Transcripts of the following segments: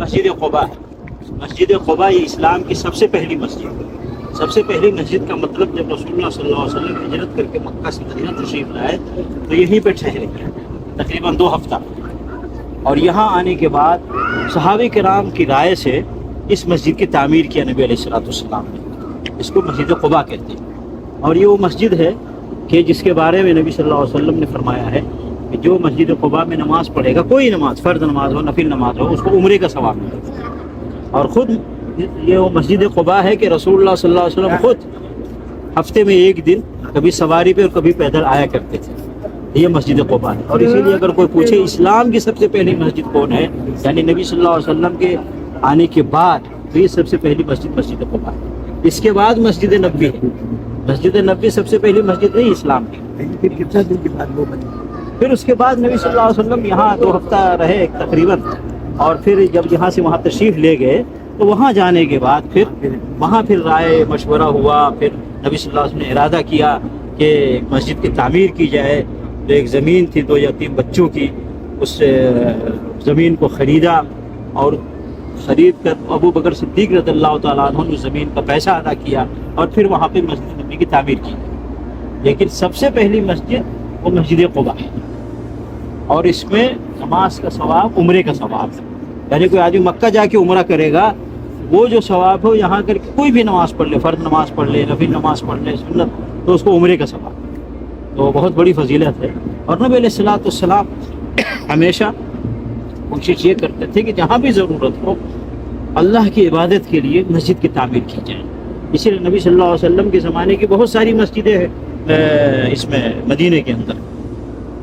مسجد قباء ہے۔ مسجد قباء یہ اسلام کی سب سے پہلی مسجد ہے۔ سب سے پہلی مسجد کا مطلب جب رسول اللہ صلی اللہ علیہ وسلم ہجرت کر کے مکہ سے مدینہ تشریف لائے تو یہیں پہ ٹھہرے تقریباً 2 ہفتہ، اور یہاں آنے کے بعد صحابہ کرام کی رائے سے اس مسجد کی تعمیر کیا نبی علیہ الصلوۃ والسلام نے۔ اس کو مسجد قباء کہتے ہیں، اور یہ وہ مسجد ہے کہ جس کے بارے میں نبی صلی اللہ علیہ وسلم نے فرمایا ہے کہ جو مسجد قباء میں نماز پڑھے گا، کوئی نماز، فرض نماز ہو، نفل نماز ہو، اس کو عمرے کا ثواب ملے گا۔ اور خود یہ وہ مسجد قباء ہے کہ رسول اللہ صلی اللہ علیہ وسلم خود ہفتے میں 1 دن کبھی سواری پہ اور کبھی پیدل آیا کرتے تھے۔ یہ مسجد قباء ہے، اور اسی لیے اگر کوئی پوچھے اسلام کی سب سے پہلی مسجد کون ہے، یعنی نبی صلی اللہ علیہ وسلم کے آنے کے بعد، تو یہ سب سے پہلی مسجد مسجد قباء ہے۔ اس کے بعد مسجد نبوی ہے۔ مسجد نبوی سب سے پہلی مسجد نہیں اسلام کی۔ پھر کتنا دن کے بعد وہ بنی؟ پھر اس کے بعد نبی صلی اللہ علیہ وسلم یہاں 2 ہفتہ رہے تقریباً، اور پھر جب یہاں سے وہاں تشریف لے گئے تو وہاں جانے کے بعد پھر رائے مشورہ ہوا، پھر نبی صلی اللہ علیہ وسلم نے ارادہ کیا کہ مسجد کی تعمیر کی جائے۔ تو ایک زمین تھی 2 یتیم بچوں کی، اس زمین کو خریدا، اور خرید کر ابو بکر صدیق رضی اللہ تعالیٰ عنہ نے زمین کا پیسہ ادا کیا، اور پھر وہاں پہ مسجد نبوی کی تعمیر کی۔ لیکن سب سے پہلی مسجد وہ مسجد قباء ہے، اور اس میں نماز کا ثواب عمرے کا ثواب ہے۔ یعنی کوئی آدمی مکہ جا کے عمرہ کرے گا، وہ جو ثواب ہو یہاں کر کے کوئی بھی نماز پڑھ لے، فرض نماز پڑھ لے، نفل نماز پڑھ لے، سنت، تو اس کو عمرے کا ثواب، تو بہت بڑی فضیلت ہے۔ اور نبی علیہ الصلوۃ والسلام ہمیشہ کوشش یہ کرتے تھے کہ جہاں بھی ضرورت ہو اللہ کی عبادت کے لیے مسجد کی تعمیر کی جائے۔ اسی لیے نبی صلی اللہ علیہ وسلم کے زمانے کی بہت ساری مسجدیں ہیں اس میں مدینے کے اندر،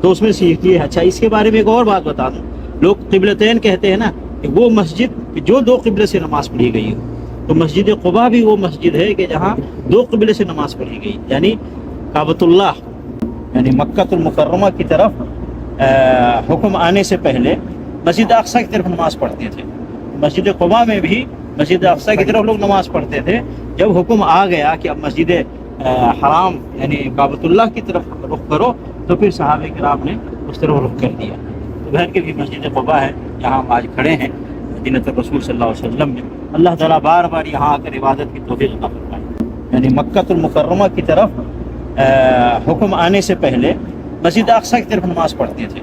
تو اس میں سیکھ لیے۔ اچھا، اس کے بارے میں ایک اور بات بتا دوں، لوگ قبلتین کہتے ہیں نا، کہ وہ مسجد جو 2 قبلے سے نماز پڑھی گئی ہو، تو مسجد قباء بھی وہ مسجد ہے کہ جہاں 2 قبلے سے نماز پڑھی گئی، یعنی کعبۃ اللہ، یعنی مکہ المکرمہ کی طرف حکم آنے سے پہلے مسجد اقصیٰ کی طرف نماز پڑھتے تھے۔ مسجد قباء میں بھی مسجد اقصیٰ کی طرف لوگ نماز پڑھتے تھے۔ جب حکم آ گیا کہ اب مسجد حرام یعنی کعبۃ اللہ کی طرف رخ کرو، تو پھر صحابہ کرام نے اس طرف رخ کر دیا۔ تو گھر کے بھی مسجد قباء ہے جہاں ہم آج کھڑے ہیں، مدینہ الرسول صلی اللہ علیہ وسلم میں۔ اللہ تعالیٰ بار بار یہاں آ کر عبادت کی توفیق عطا فرمائے۔ یعنی مکہ المکرمہ کی طرف حکم آنے سے پہلے مسجد اقصیٰ کی طرف نماز پڑھتے تھے۔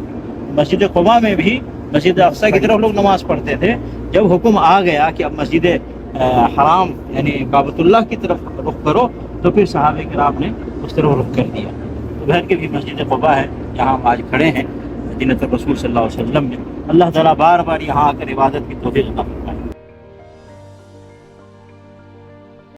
مسجد قباء میں بھی مسجد اقصیٰ کی طرف لوگ نماز پڑھتے تھے۔ جب حکم آ گیا کہ اب مسجد حرام یعنی کعبۃ اللہ کی طرف رخ کرو، تو پھر صحابہ کرام نے اس طرف رخ کر دیا۔ تو گھر کے بھی مسجد قباء ہے جہاں ہم آج کھڑے ہیں، مدینہ الرسول صلی اللہ علیہ وسلم میں۔ اللہ تعالیٰ بار بار یہاں آ کر عبادت کی توفیق عطا فرمائے۔